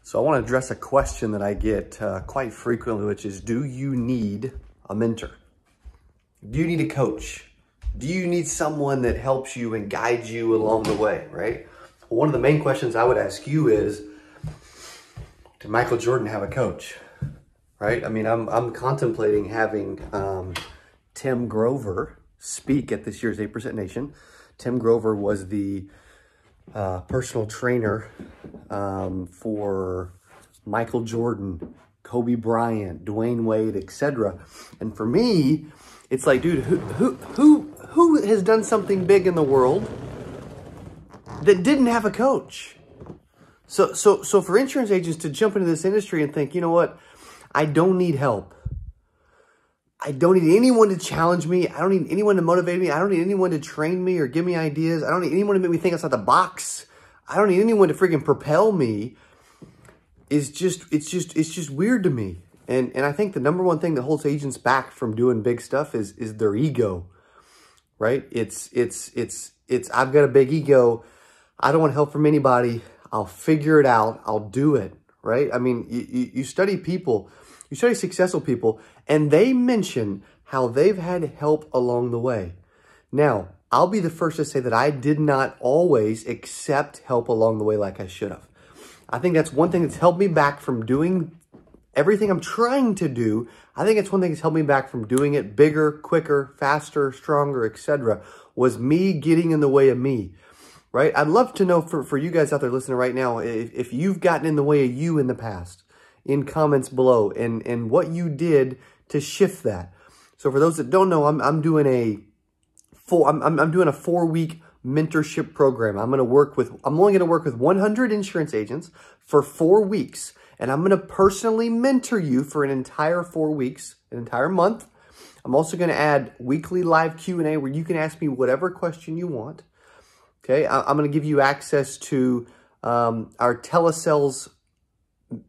So I want to address a question that I get quite frequently, which is, do you need a mentor? Do you need a coach? Do you need someone that helps you and guides you along the way, right? Well, one of the main questions I would ask you is, did Michael Jordan have a coach, right? I mean, I'm contemplating having Tim Grover speak at this year's 8% Nation. Tim Grover was the personal trainer for Michael Jordan, Kobe Bryant, Dwayne Wade, etc. And for me, it's like, dude, who has done something big in the world that didn't have a coach? So for insurance agents to jump into this industry and think, you know what, I don't need help. I don't need anyone to challenge me. I don't need anyone to motivate me. I don't need anyone to train me or give me ideas. I don't need anyone to make me think outside the box. I don't need anyone to freaking propel me. It's just weird to me. And I think the number one thing that holds agents back from doing big stuff is their ego, right? It's I've got a big ego. I don't want help from anybody. I'll figure it out. I'll do it, right? I mean, you study people, you study successful people, and they mention how they've had help along the way. Now, I'll be the first to say that I did not always accept help along the way like I should have. I think that's one thing that's held me back from doing everything I'm trying to do. I think it's one thing that's held me back from doing it bigger, quicker, faster, stronger, etc. was me getting in the way of me, right? I'd love to know for you guys out there listening right now, if you've gotten in the way of you in the past, in comments below, and what you did to shift that. So for those that don't know, I'm doing a 4-week mentorship program. I'm only going to work with 100 insurance agents for 4 weeks. And I'm going to personally mentor you for an entire 4 weeks, an entire month. I'm also going to add weekly live Q&A where you can ask me whatever question you want. Okay. I'm going to give you access to our telesales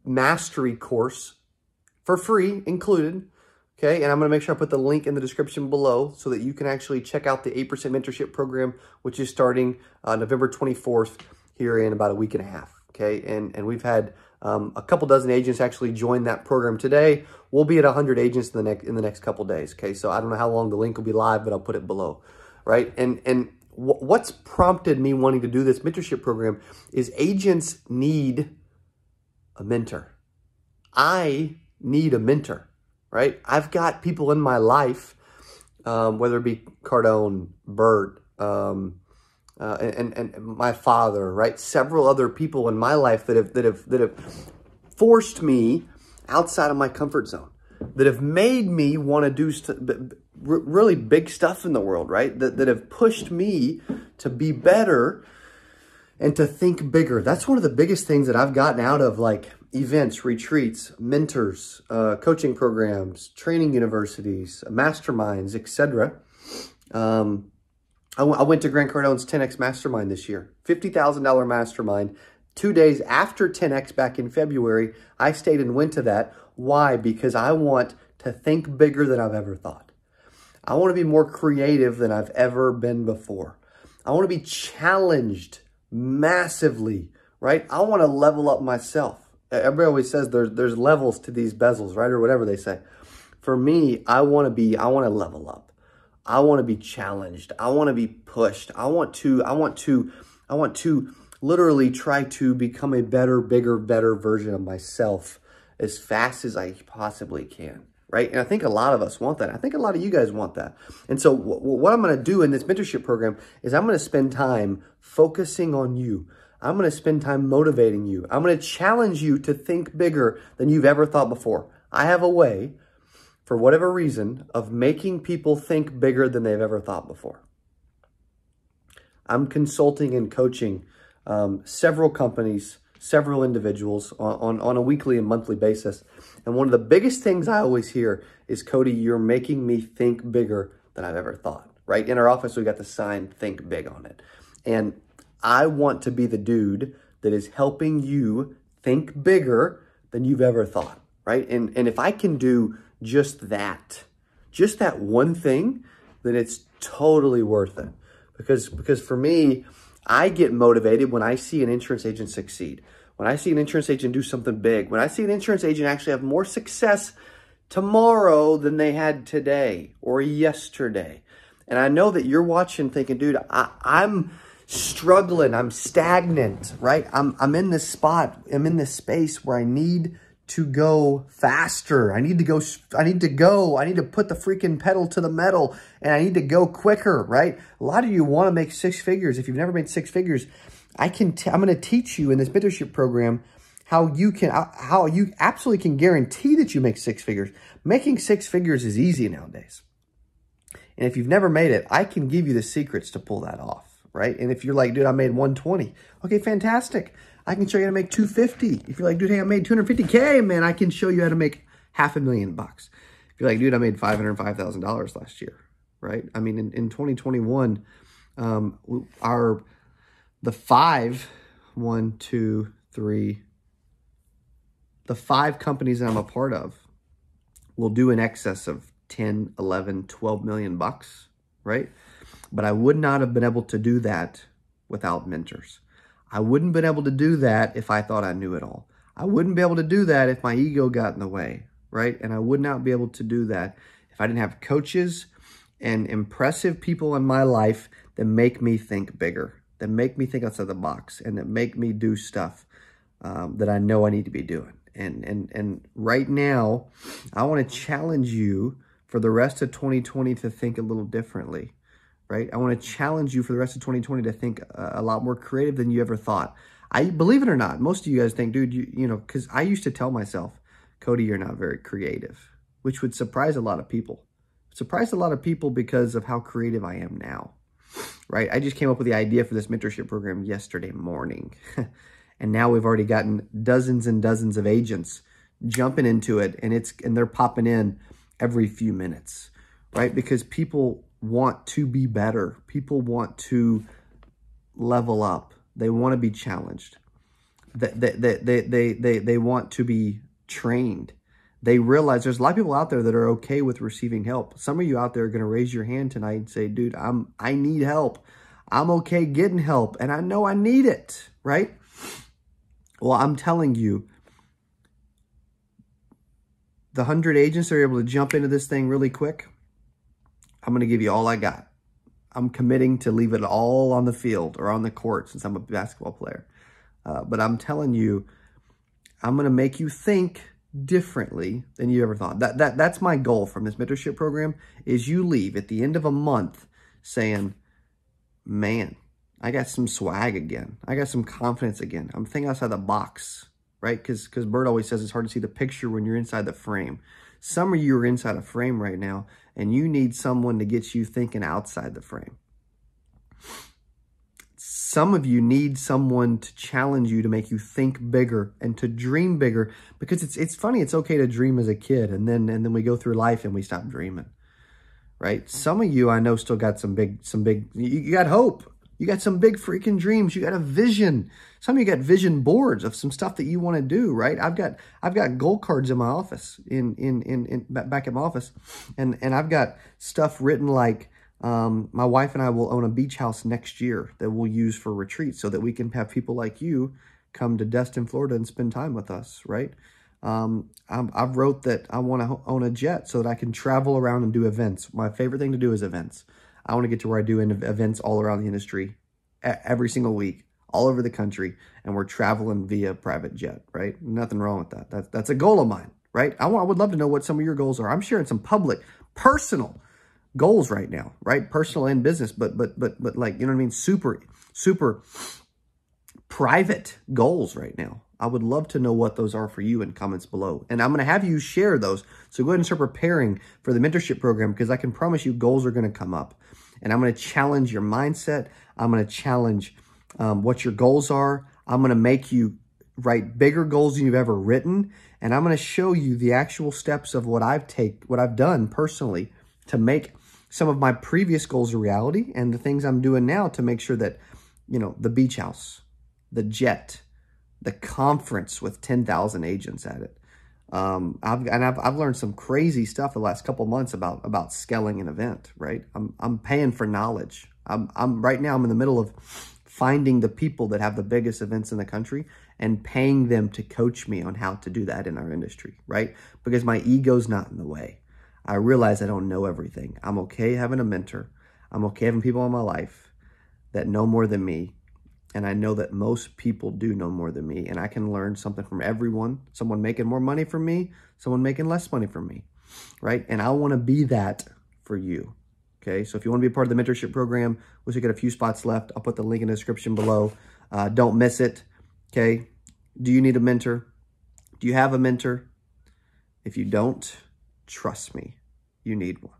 mastery course for free included. Okay, and I'm going to make sure I put the link in the description below so that you can actually check out the 8% Mentorship Program, which is starting November 24th here in about a week and a half. Okay, and we've had a couple dozen agents actually join that program today. We'll be at 100 agents in the next couple days. Okay, so I don't know how long the link will be live, but I'll put it below. Right, and what's prompted me wanting to do this mentorship program is agents need a mentor. I need a mentor. Right? I've got people in my life, whether it be Cardone, Bert, and my father, right? Several other people in my life that have forced me outside of my comfort zone, that have made me want to do really big stuff in the world, right? That have pushed me to be better and to think bigger. That's one of the biggest things that I've gotten out of, like, events, retreats, mentors, coaching programs, training universities, masterminds, etc. I went to Grant Cardone's 10X Mastermind this year, $50,000 mastermind. 2 days after 10X back in February, I stayed and went to that. Why? Because I want to think bigger than I've ever thought. I want to be more creative than I've ever been before. I want to be challenged massively, right? I want to level up myself. Everybody always says there's levels to these bezels, right? Or whatever they say. For me, I want to level up. I want to be challenged. I want to be pushed. I want to literally try to become a better, bigger, better version of myself as fast as I possibly can, right? And I think a lot of us want that. I think a lot of you guys want that. And so what I'm going to do in this mentorship program is I'm going to spend time focusing on you. I'm going to spend time motivating you. I'm going to challenge you to think bigger than you've ever thought before. I have a way, for whatever reason, of making people think bigger than they've ever thought before. I'm consulting and coaching several companies, several individuals on a weekly and monthly basis. And one of the biggest things I always hear is, Cody, you're making me think bigger than I've ever thought, right? In our office, we got the sign, Think Big, on it. And I want to be the dude that is helping you think bigger than you've ever thought, right? And if I can do just that one thing, then it's totally worth it. Because for me, I get motivated when I see an insurance agent succeed. when I see an insurance agent do something big, when I see an insurance agent actually have more success tomorrow than they had today or yesterday. And I know that you're watching thinking, dude, I'm struggling. I'm stagnant, right? I'm in this spot. I'm in this space where I need to go faster. I need to put the freaking pedal to the metal, and I need to go quicker, right? A lot of you want to make 6 figures. If you've never made 6 figures, I'm going to teach you in this mentorship program how you absolutely can guarantee that you make 6 figures. Making 6 figures is easy nowadays. And if you've never made it, I can give you the secrets to pull that off, right? And if you're like, dude, I made 120. Okay, fantastic. I can show you how to make 250. If you're like, dude, hey, I made 250K, man, I can show you how to make $500,000. If you're like, dude, I made $505,000 last year, right? I mean, in 2021, the 5 companies that I'm a part of will do in excess of 10, 11, 12 million bucks, right? But I would not have been able to do that without mentors. I wouldn't have been able to do that if I thought I knew it all. I wouldn't be able to do that if my ego got in the way, right? And I would not be able to do that if I didn't have coaches and impressive people in my life that make me think bigger, that make me think outside the box, and that make me do stuff that I know I need to be doing. And right now, I want to challenge you for the rest of 2020 to think a little differently, right? I want to challenge you for the rest of 2020 to think a lot more creative than you ever thought. I believe it or not, most of you guys think, dude, you know, because I used to tell myself, Cody, you're not very creative, which would surprise a lot of people. Surprised a lot of people because of how creative I am now, right? I just came up with the idea for this mentorship program yesterday morning. And now we've already gotten dozens and dozens of agents jumping into it, and they're popping in every few minutes, right? Because people want to be better. People want to level up. They want to be challenged. They want to be trained. They realize there's a lot of people out there that are okay with receiving help. Some of you out there are going to raise your hand tonight and say, dude, I need help. I'm okay getting help, and I know I need it, right? Well, I'm telling you, the 100 agents that are able to jump into this thing really quick, I'm going to give you all I got. I'm committing to leave it all on the field or on the court since I'm a basketball player. But I'm telling you, I'm going to make you think differently than you ever thought. That's my goal from this mentorship program, is you leave at the end of a month saying, man, I got some swag again. I got some confidence again. I'm thinking outside the box, right? Because Bert always says it's hard to see the picture when you're inside the frame. Some of you are inside a frame right now, and you need someone to get you thinking outside the frame. Some of you need someone to challenge you, to make you think bigger and to dream bigger, because it's funny. It's okay to dream as a kid, and then we go through life and we stop dreaming, right? Some of you I know still got some big. You got hope. You got some big freaking dreams. You got a vision. Some of you got vision boards of some stuff that you want to do, right? I've got goal cards in my office, back at my office, and I've got stuff written like, my wife and I will own a beach house next year that we'll use for retreats so that we can have people like you come to Destin, Florida and spend time with us, right? I've wrote that I want to own a jet so that I can travel around and do events. My favorite thing to do is events. I want to get to where I do events all around the industry every single week, all over the country, and we're traveling via private jet, right? Nothing wrong with that. That's a goal of mine, right? I would love to know what some of your goals are. I'm sharing some public, personal goals right now, right? Personal and business, but like, you know what I mean? Super private goals right now. I would love to know what those are for you in comments below. And I'm going to have you share those. So go ahead and start preparing for the mentorship program, because I can promise you goals are going to come up. And I'm going to challenge your mindset. I'm going to challenge what your goals are. I'm going to make you write bigger goals than you've ever written. And I'm going to show you the actual steps of what I've done personally to make some of my previous goals a reality, and the things I'm doing now to make sure that, you know, the beach house, the jet, the conference with 10,000 agents at it. I've learned some crazy stuff the last couple months about scaling an event, right? I'm paying for knowledge. Right now I'm in the middle of finding the people that have the biggest events in the country and paying them to coach me on how to do that in our industry, right? Because my ego's not in the way. I realize I don't know everything. I'm okay having a mentor. I'm okay having people in my life that know more than me. And I know that most people do know more than me, and I can learn something from everyone. Someone making more money from me, someone making less money from me, right? And I want to be that for you, okay? So if you want to be a part of the mentorship program, we still got a few spots left. I'll put the link in the description below. Don't miss it, okay? Do you need a mentor? Do you have a mentor? If you don't, trust me, you need one.